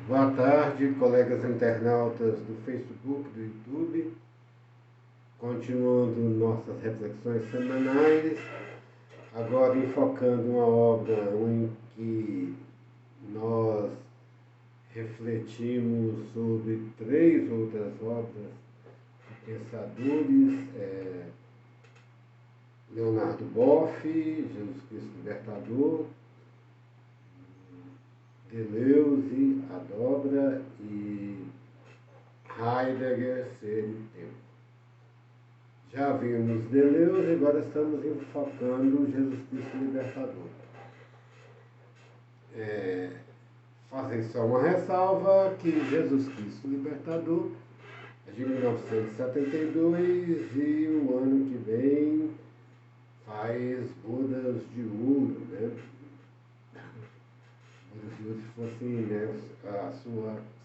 Boa tarde, colegas internautas do Facebook, do YouTube. Continuando nossas reflexões semanais, agora enfocando uma obra em que nós refletimos sobre três outras obras de pensadores, Leonardo Boff, Jesus Cristo Libertador, Deleuze, A Dobra e Heidegger, Ser e Tempo. Já vimos Deleuze, agora estamos enfocando Jesus Cristo Libertador. Fazer só uma ressalva que Jesus Cristo Libertador é de 1972 e o ano que vem faz bodas de ouro, né? Bodas de ouro se fosse, né,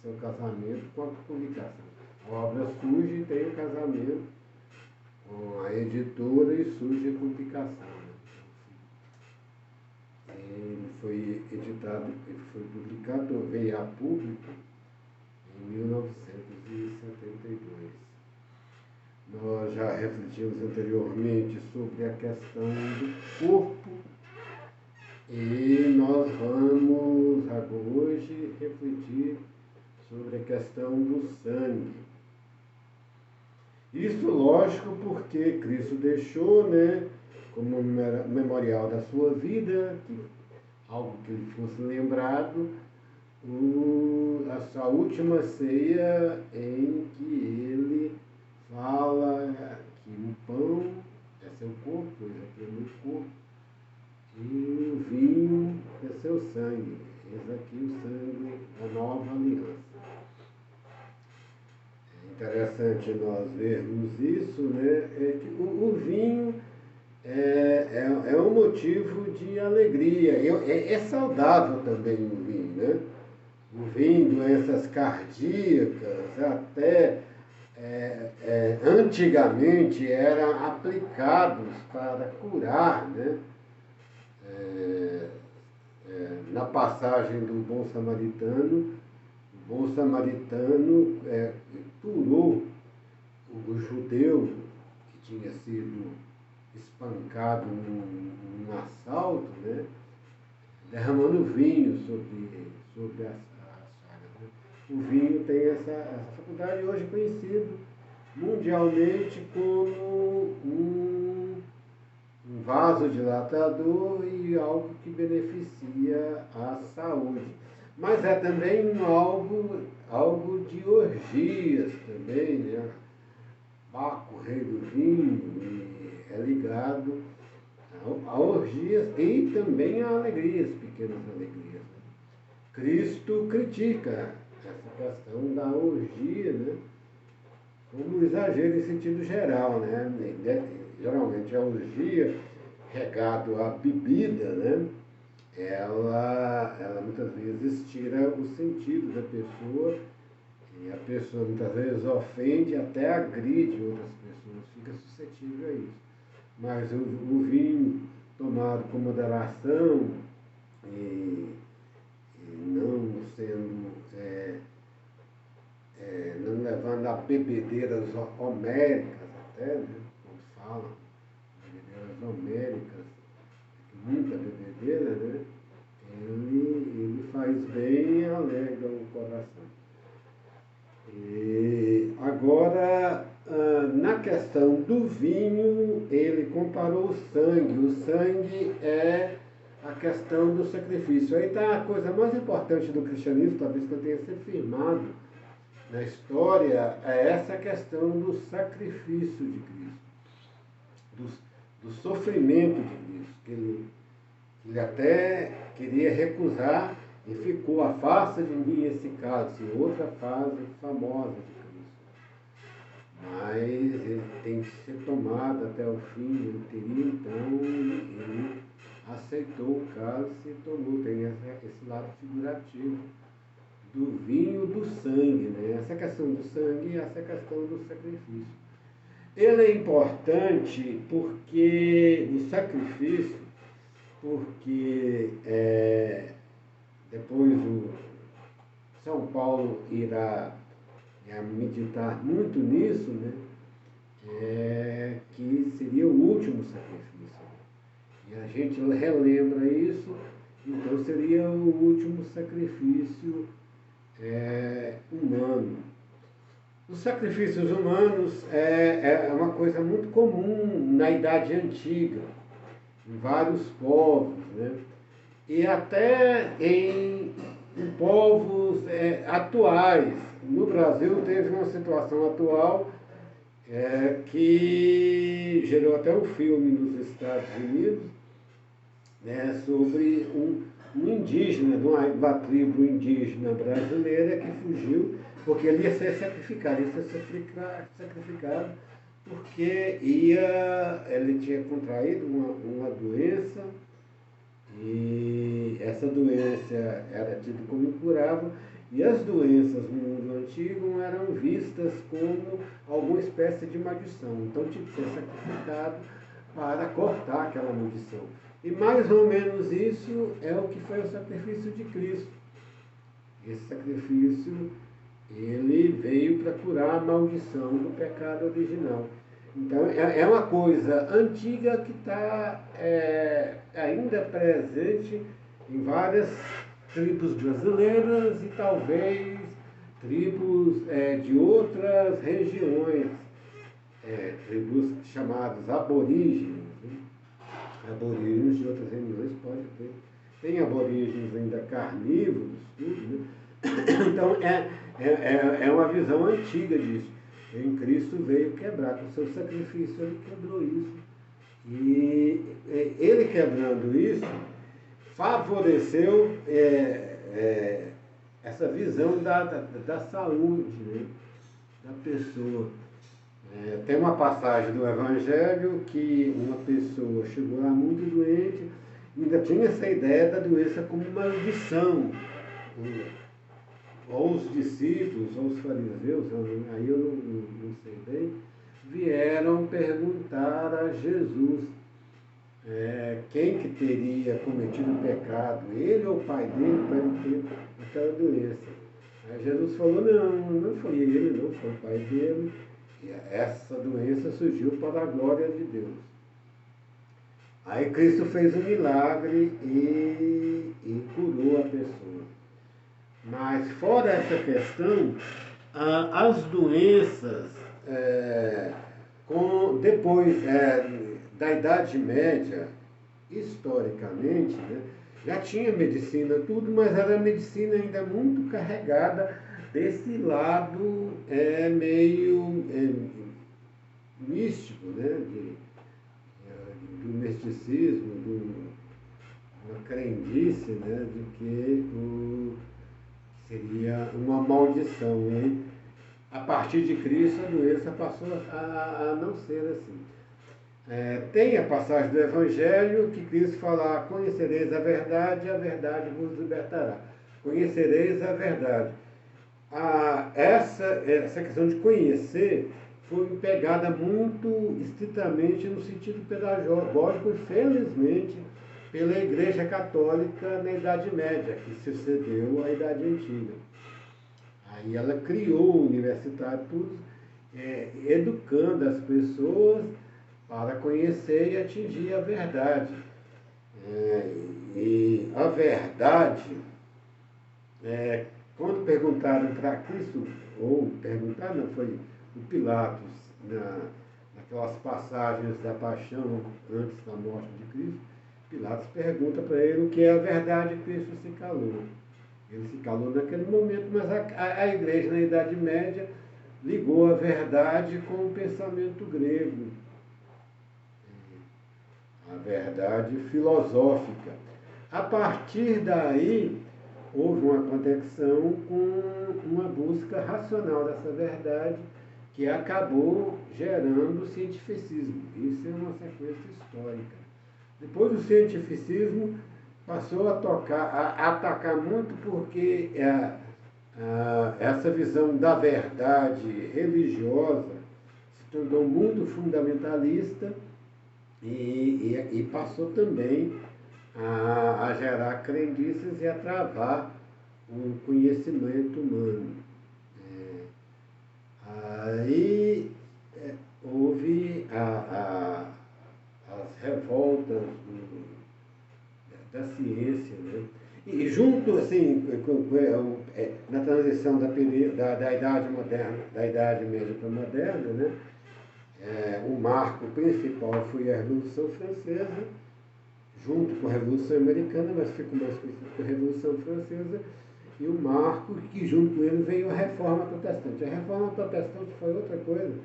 seu casamento com a publicação. A obra surge e tem o casamento com a editora e surge a publicação. Ele foi editado, ele foi publicado, veio a público em 1972. Nós já refletimos anteriormente sobre a questão do corpo e nós vamos hoje refletir sobre a questão do sangue. Isso, lógico, porque Cristo deixou, né, como memorial da sua vida, algo que ele fosse lembrado, a sua última ceia, em que ele fala que o pão é seu corpo, pois aqui é meu corpo, e o vinho é seu sangue, eis aqui o sangue da nova aliança. Interessante nós vermos isso, né? É que o vinho é um motivo de alegria. É saudável também o vinho, né? O vinho, doenças cardíacas, até antigamente eram aplicados para curar, né? Na passagem do bom samaritano, o bom samaritano curou o judeu que tinha sido espancado num assalto, né, derramando vinho sobre a chaga. Né? O vinho tem essa faculdade hoje conhecido mundialmente como um vasodilatador e algo que beneficia a saúde. Mas é também algo de orgias também, né? Baco, rei do vinho, é ligado a orgias e também a alegrias, pequenas alegrias. Né? Cristo critica essa questão da orgia, né, como exagero em sentido geral, né? Geralmente a orgia, regado à bebida, né, ela muitas vezes tira o sentido da pessoa e a pessoa muitas vezes ofende, até agride outras pessoas, fica suscetível a isso. Mas o vinho tomado com moderação e não sendo, não levando a bebedeiras homéricas até, né, como falam, bebedeiras homéricas, muita bebedeira, né, ele faz bem e alegra o coração. E agora, na questão do vinho, ele comparou o sangue. O sangue é a questão do sacrifício. Aí está a coisa mais importante do cristianismo, talvez que eu tenha se firmado na história, é essa questão do sacrifício de Cristo, do sofrimento de Cristo, que ele até queria recusar e ficou: afasta de mim esse cálice, outra frase famosa de Cristo. Mas ele tem que ser tomado até o fim, ele teria então, ele aceitou o cálice e tomou. Tem esse lado figurativo do vinho, do sangue, né? Essa questão do sangue e essa questão do sacrifício. Ele é importante porque o sacrifício, porque depois São Paulo irá meditar muito nisso, né? Que seria o último sacrifício. E a gente relembra isso, então seria o último sacrifício humano. Os sacrifícios humanos é uma coisa muito comum na Idade Antiga, em vários povos, né? E até em povos atuais. No Brasil teve uma situação atual que gerou até um filme nos Estados Unidos, né, sobre um indígena, de uma tribo indígena brasileira que fugiu porque ele ia ser sacrificado, porque ele tinha contraído uma doença e essa doença era tida como incurável e as doenças no mundo antigo eram vistas como alguma espécie de maldição. Então tinha que ser sacrificado para cortar aquela maldição. E mais ou menos isso é o que foi o sacrifício de Cristo. Esse sacrifício, ele veio para curar a maldição do pecado original. Então é uma coisa antiga que está ainda presente em várias tribos brasileiras e talvez tribos de outras regiões, tribos chamadas aborígenes, né? Aborígenes de outras regiões pode ter. Tem aborígenes ainda carnívoros, tudo, né? Então é uma visão antiga disso. Em Cristo veio quebrar, com o seu sacrifício ele quebrou isso. E ele quebrando isso, favoreceu essa visão da saúde, né, da pessoa. Tem uma passagem do Evangelho que uma pessoa chegou lá muito doente, ainda tinha essa ideia da doença como uma maldição. Ou os discípulos, ou os fariseus, aí eu não sei bem, vieram perguntar a Jesus quem que teria cometido o pecado, ele ou o pai dele, para ele ter aquela doença. Aí Jesus falou, não foi ele, não foi o pai dele, e essa doença surgiu para a glória de Deus. Aí Cristo fez um milagre e curou a pessoa. Mas fora essa questão, as doenças, depois da Idade Média, historicamente, né, já tinha medicina tudo, mas era medicina ainda muito carregada desse lado meio místico, né, do misticismo, uma crendice, né, de que seria uma maldição. E a partir de Cristo a doença passou a não ser assim. Tem a passagem do Evangelho que Cristo fala, conhecereis a verdade vos libertará. Conhecereis a verdade. Essa questão de conhecer foi pegada muito estritamente no sentido pedagógico e felizmente pela Igreja Católica na Idade Média, que sucedeu à Idade Antiga. Aí ela criou o universitário, tudo, educando as pessoas para conhecer e atingir a verdade. E a verdade, quando perguntaram para Cristo, não, foi o Pilatos, naquelas passagens da paixão antes da morte de Cristo, Pilatos pergunta para ele o que é a verdade, e Cristo se calou. Ele se calou naquele momento, mas a igreja na Idade Média ligou a verdade com o pensamento grego, a verdade filosófica. A partir daí, houve uma conexão com uma busca racional dessa verdade, que acabou gerando o cientificismo. Isso é uma sequência histórica. Depois do cientificismo, passou a atacar muito porque essa visão da verdade religiosa se tornou muito fundamentalista e passou também a gerar crendices e a travar o conhecimento humano. Aí houve as revoltas da ciência, né? E junto, assim, na transição da Idade Moderna, da Idade Média para a Moderna, né? O marco principal foi a Revolução Francesa, junto com a Revolução Americana, mas ficou mais conhecido como Revolução Francesa, e o marco que junto com ele veio a Reforma Protestante. A Reforma Protestante foi outra coisa,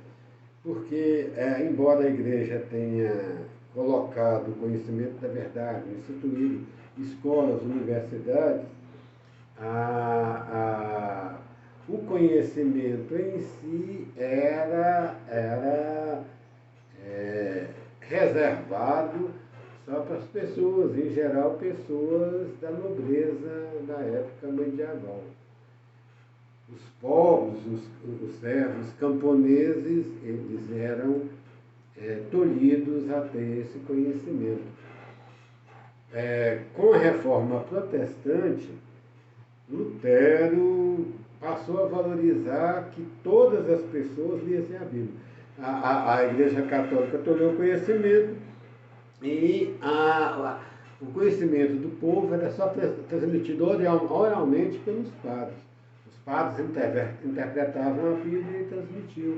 porque, embora a Igreja tenha colocado o conhecimento da verdade, instituído escolas, universidades, o conhecimento em si era reservado só para as pessoas, em geral pessoas da nobreza da época medieval. Os pobres, os servos camponeses, eles eram tolhidos a ter esse conhecimento. Com a reforma protestante, Lutero passou a valorizar que todas as pessoas lessem a Bíblia. A Igreja Católica tolheu o conhecimento e o conhecimento do povo era só transmitido oralmente pelos padres. Os padres interpretavam a Bíblia e transmitiam.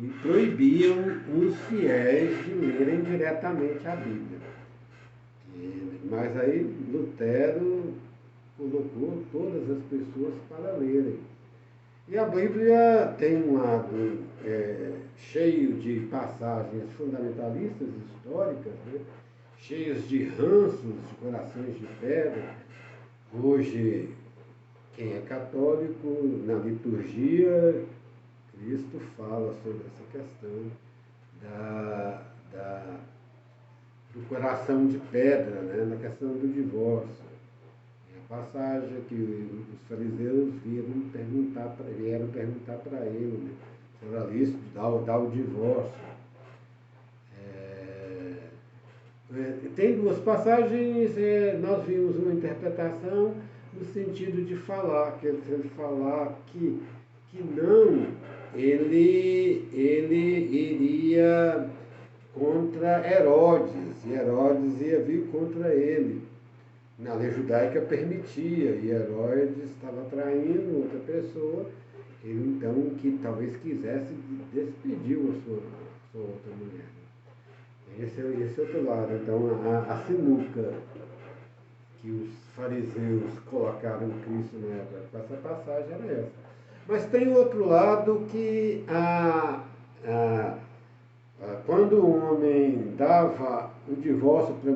E proibiam os fiéis de lerem diretamente a Bíblia. Mas aí Lutero colocou todas as pessoas para lerem. E a Bíblia tem um lado cheio de passagens fundamentalistas históricas, né? Cheios de ranços, de corações de pedra. Hoje, quem é católico, na liturgia, Cristo fala sobre essa questão do coração de pedra, né? Na questão do divórcio. A passagem que os fariseus vieram perguntar para ele, né? Se era lícito dar o divórcio. Tem duas passagens, nós vimos uma interpretação no sentido de falar, que não, ele iria contra Herodes, e Herodes ia vir contra ele. Na lei judaica permitia, e Herodes estava traindo outra pessoa, ele então que talvez quisesse despediu a sua outra mulher. Esse outro lado. Então a sinuca que os fariseus colocaram em Cristo na época com essa passagem era essa. Mas tem outro lado que quando o homem dava o divórcio para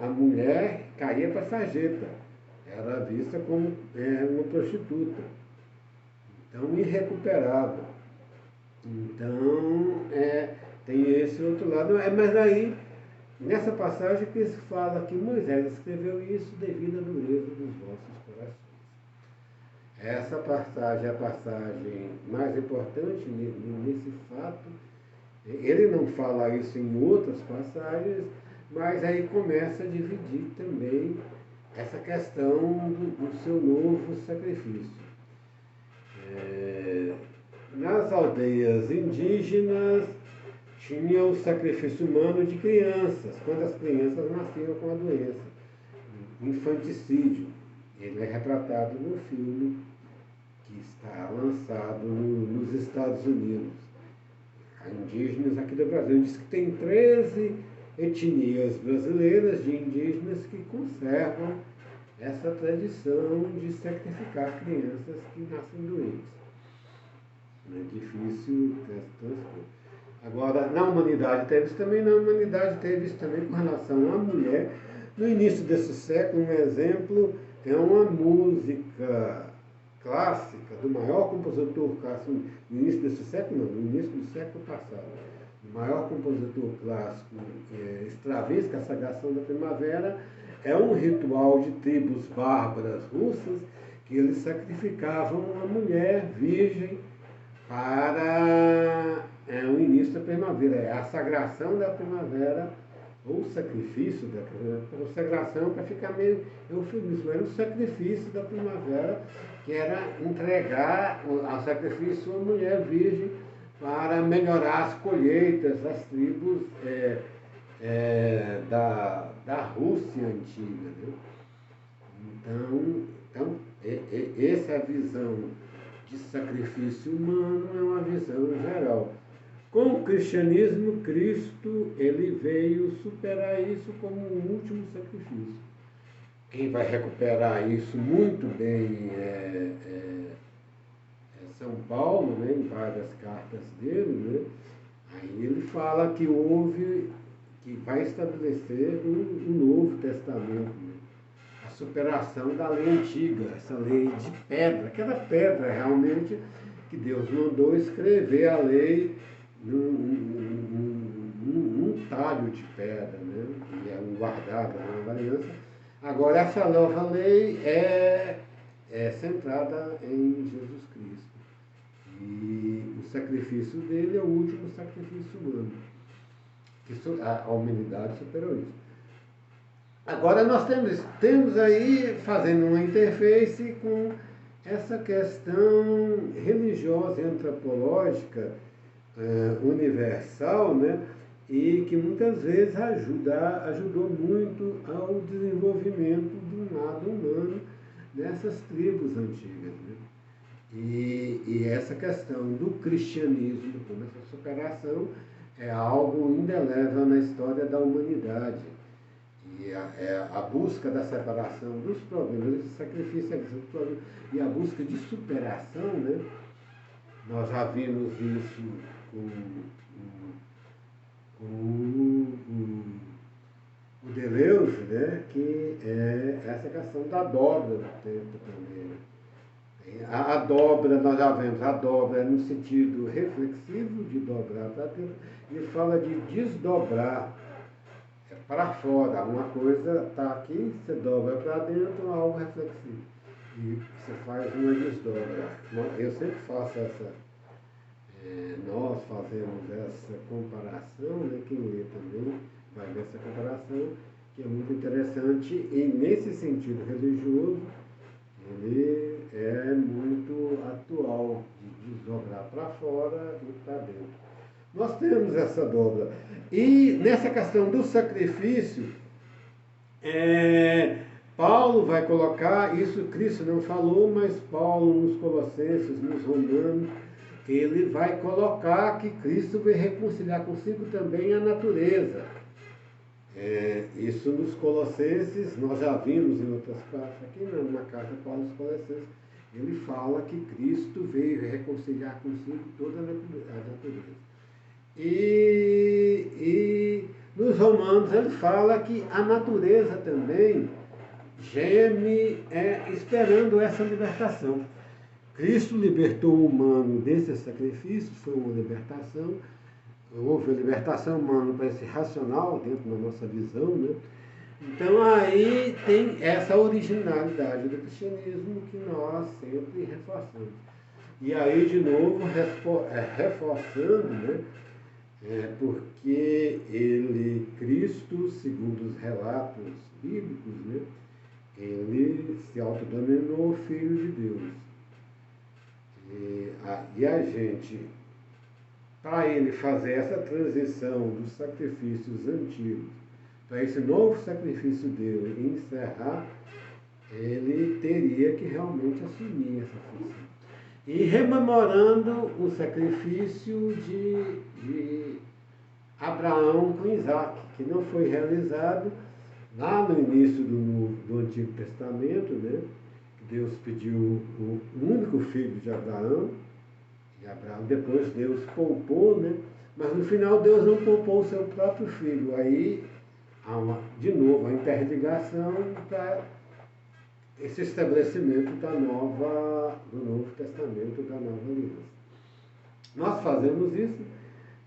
a mulher caía para a sarjeta. Era vista como uma prostituta. Então, irrecuperável. Então, tem esse outro lado. Mas aí, nessa passagem, que se fala que Moisés escreveu isso devido à dureza dos vossos corações. Essa passagem é a passagem mais importante nesse fato. Ele não fala isso em outras passagens, mas aí começa a dividir também essa questão do seu novo sacrifício. Nas aldeias indígenas tinha o sacrifício humano de crianças, quando as crianças nasciam com a doença, infanticídio. Ele é retratado no filme que está lançado nos Estados Unidos. Há indígenas aqui do Brasil. Diz que tem 13 etnias brasileiras de indígenas que conservam essa tradição de sacrificar crianças que nascem doentes. É difícil transpor. Agora, na humanidade teve isso também com relação à mulher. No início desse século, um exemplo é uma música clássica do maior compositor clássico, no início desse século não, no início do século passado. O maior compositor clássico, Stravinsky, a Sagração da Primavera, é um ritual de tribos bárbaras russas que eles sacrificavam uma mulher virgem para o início da primavera. A sagração da primavera ou o sacrifício da consagração, para ficar meio eufemismo, era o sacrifício da primavera, que era entregar ao sacrifício uma mulher virgem para melhorar as colheitas das tribos da Rússia antiga. Né? Então, essa é a visão de sacrifício humano, é uma visão geral. Com o cristianismo, Cristo ele veio superar isso como um último sacrifício. Quem vai recuperar isso muito bem é São Paulo, né, em várias cartas dele, né? Aí ele fala que vai estabelecer um novo testamento, né? A superação da lei antiga, essa lei de pedra, aquela pedra realmente que Deus mandou escrever a lei num talho de pedra, né? E é um guardado na nova aliança. Agora, essa nova lei é centrada em Jesus Cristo. E o sacrifício dele é o último sacrifício humano. A humanidade superou isso. Agora nós temos aí, fazendo uma interface com essa questão religiosa e antropológica universal, né? E que muitas vezes ajudou muito ao desenvolvimento do lado humano nessas tribos antigas. Né? E essa questão do cristianismo, como essa superação, é algo indelével na história da humanidade. E a busca da separação dos problemas, esse sacrifício e a busca de superação, né? Nós já vimos isso com o Deleuze, né? Que é essa questão da dobra do tempo também. Né? A dobra, nós já vemos, a dobra no sentido reflexivo, de dobrar para dentro, e fala de desdobrar para fora. Uma coisa está aqui, você dobra para dentro, algo reflexivo. E você faz uma desdobra. Eu sempre faço nós fazemos essa comparação, né? Quem lê também vai ver essa comparação, que é muito interessante, e nesse sentido religioso, ele é muito atual, de desdobrar para fora e para dentro. Nós temos essa dobra. E nessa questão do sacrifício, Paulo vai colocar, isso Cristo não falou, mas Paulo nos Colossenses, nos Romanos, ele vai colocar que Cristo veio reconciliar consigo também a natureza. Isso nos Colossenses, nós já vimos em outras partes, aqui na carta Paulo aos Colossenses, ele fala que Cristo veio reconciliar consigo toda a natureza. E nos Romanos ele fala que a natureza também geme esperando essa libertação. Cristo libertou o humano desse sacrifício, foi uma libertação. Houve a libertação humana para esse racional dentro da nossa visão, né? Então aí tem essa originalidade do cristianismo que nós sempre reforçamos. E aí de novo reforçando, né? Porque Cristo, segundo os relatos bíblicos, né? Ele se autodenominou Filho de Deus. E a gente, para ele fazer essa transição dos sacrifícios antigos para esse novo sacrifício dele e encerrar, ele teria que realmente assumir essa função. E rememorando o sacrifício de Abraão com Isaac, que não foi realizado lá no início do Antigo Testamento, né? Deus pediu o único filho de Abraão, e Abraão depois Deus poupou, né? Mas no final Deus não poupou o seu próprio filho. Aí há de novo a interligação para esse estabelecimento do Novo Testamento, da Nova Aliança. Nós fazemos isso,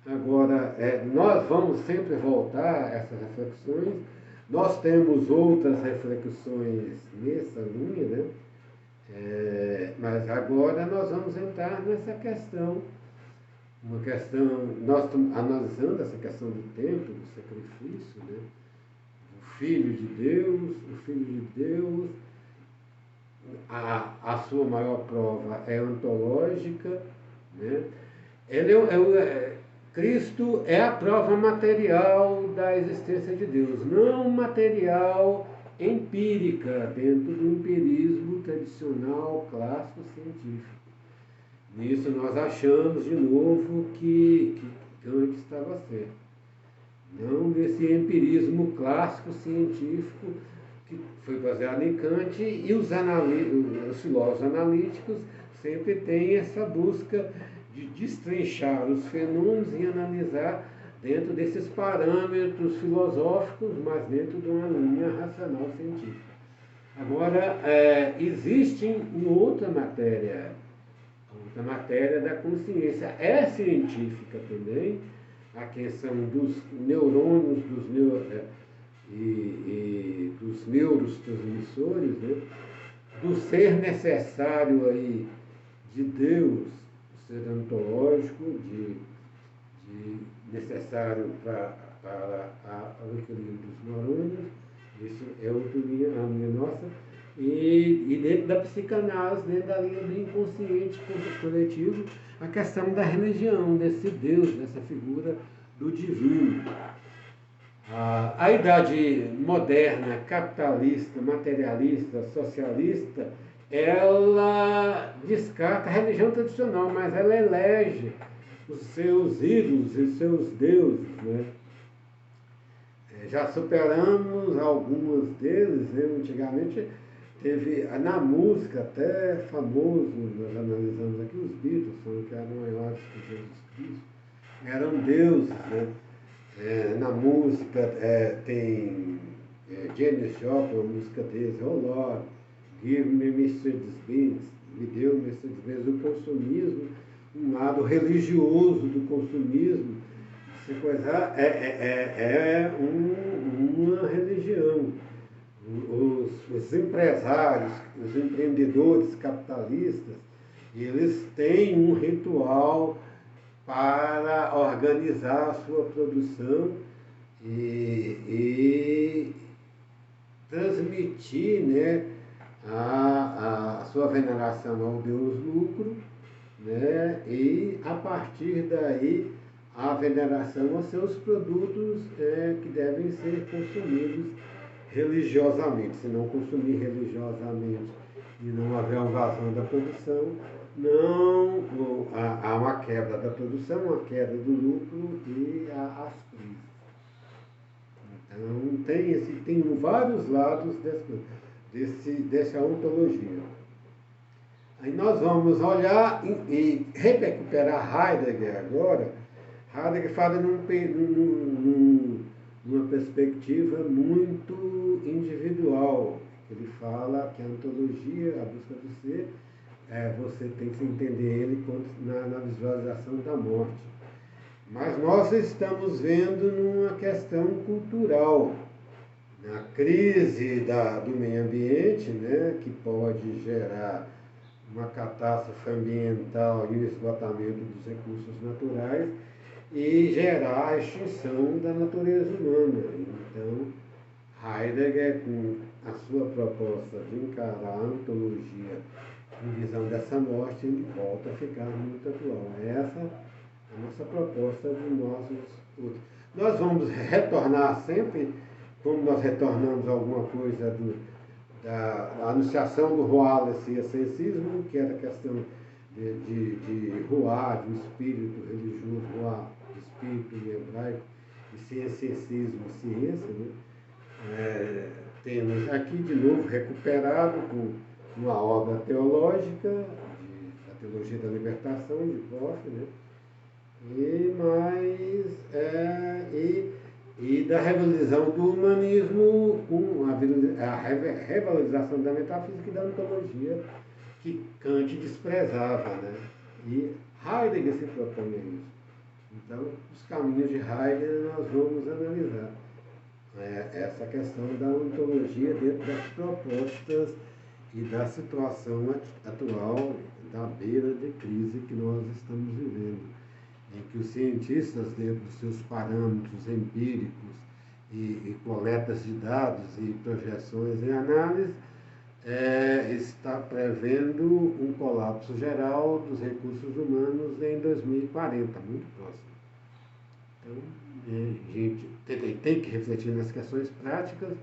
agora nós vamos sempre voltar a essas reflexões. Nós temos outras reflexões nessa linha, né? Mas agora nós vamos entrar nessa questão uma questão, nós estamos analisando essa questão do tempo, do sacrifício, né? O Filho de Deus, a sua maior prova é ontológica, né? Cristo é a prova material da existência de Deus, não material empírica, dentro do empirismo tradicional, clássico, científico. Nisso nós achamos de novo que Kant estava certo. Não nesse empirismo clássico científico que foi baseado em Kant, e os filósofos analíticos sempre têm essa busca de destrinchar os fenômenos e analisar dentro desses parâmetros filosóficos, mas dentro de uma linha racional científica. Agora, existe outra matéria da consciência, é científica também, a questão dos neurônios, dos neurotransmissores, né? Do ser necessário aí de Deus, o ser ontológico, necessário para o equilíbrio dos neurônios. Isso é outra linha, a linha nossa. E dentro da psicanálise, dentro da linha do inconsciente coletivo, a questão da religião, desse Deus, dessa figura do divino. A idade moderna, capitalista, materialista, socialista, ela descarta a religião tradicional, mas ela elege os seus ídolos e os seus deuses, né? Já superamos alguns deles, né? Antigamente teve, na música até famoso, nós analisamos aqui, os Beatles, que eram maiores que Jesus Cristo, eram deuses, né? Na música tem Janis Joplin, a música deles, Oh Lord, give me Mercedes-Benz, me deu Mercedes-Benz. O consumismo, um lado religioso do consumismo, se coisar, uma religião. Os empresários, os empreendedores capitalistas, eles têm um ritual para organizar a sua produção e transmitir, né, a sua veneração ao Deus lucro, né, e a partir daí a veneração aos seus produtos que devem ser consumidos religiosamente. Se não consumir religiosamente e não haver uma vazão da produção, há uma quebra da produção, uma queda do lucro e as crises. Então tem vários lados dessa ontologia. Aí nós vamos olhar e recuperar Heidegger agora. Heidegger fala numa perspectiva muito individual. Ele fala que a ontologia, a busca do ser, você tem que entender ele na visualização da morte. Mas nós estamos vendo numa questão cultural, na crise do meio ambiente, né, que pode gerar uma catástrofe ambiental e o esgotamento dos recursos naturais e gerar a extinção da natureza humana. Então, Heidegger, com a sua proposta de encarar a ontologia em visão dessa morte, ele volta a ficar muito atual. Essa é a nossa proposta de nossos estudos. Nós vamos retornar sempre, como nós retornamos alguma coisa da anunciação do Wallace e ascensismo, que era a questão de Ruá, de um espírito religioso, Ruá, espírito em hebraico, e ciencismo, ciência, né? Temos aqui de novo recuperado com uma obra teológica, da Teologia da Libertação, de Boff, né? E da revalorização do humanismo, com a revalorização da metafísica e da ontologia, que Kant desprezava, né? E Heidegger se propõe a isso. Então, os caminhos de Heidegger nós vamos analisar. Essa questão da ontologia dentro das propostas e da situação atual, da beira de crise que nós estamos vivendo. em que os cientistas, dentro dos seus parâmetros empíricos e coletas de dados e projeções em análise, está prevendo um colapso geral dos recursos humanos em 2040, muito próximo. Então, a gente tem que refletir nas questões práticas,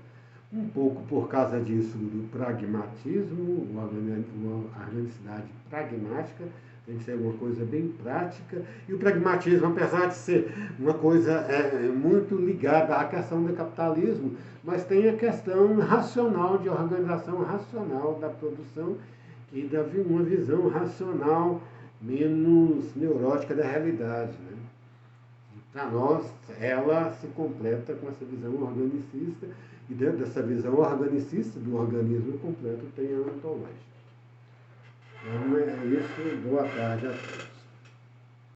um pouco por causa disso do pragmatismo, uma organicidade pragmática, tem que ser uma coisa bem prática, e o pragmatismo, apesar de ser uma coisa muito ligada à questão do capitalismo, mas tem a questão racional, de organização racional da produção e de uma visão racional menos neurótica da realidade, né? Para nós, ela se completa com essa visão organicista, e dentro dessa visão organicista do organismo completo tem a ontológica. Então é isso, boa tarde a todos.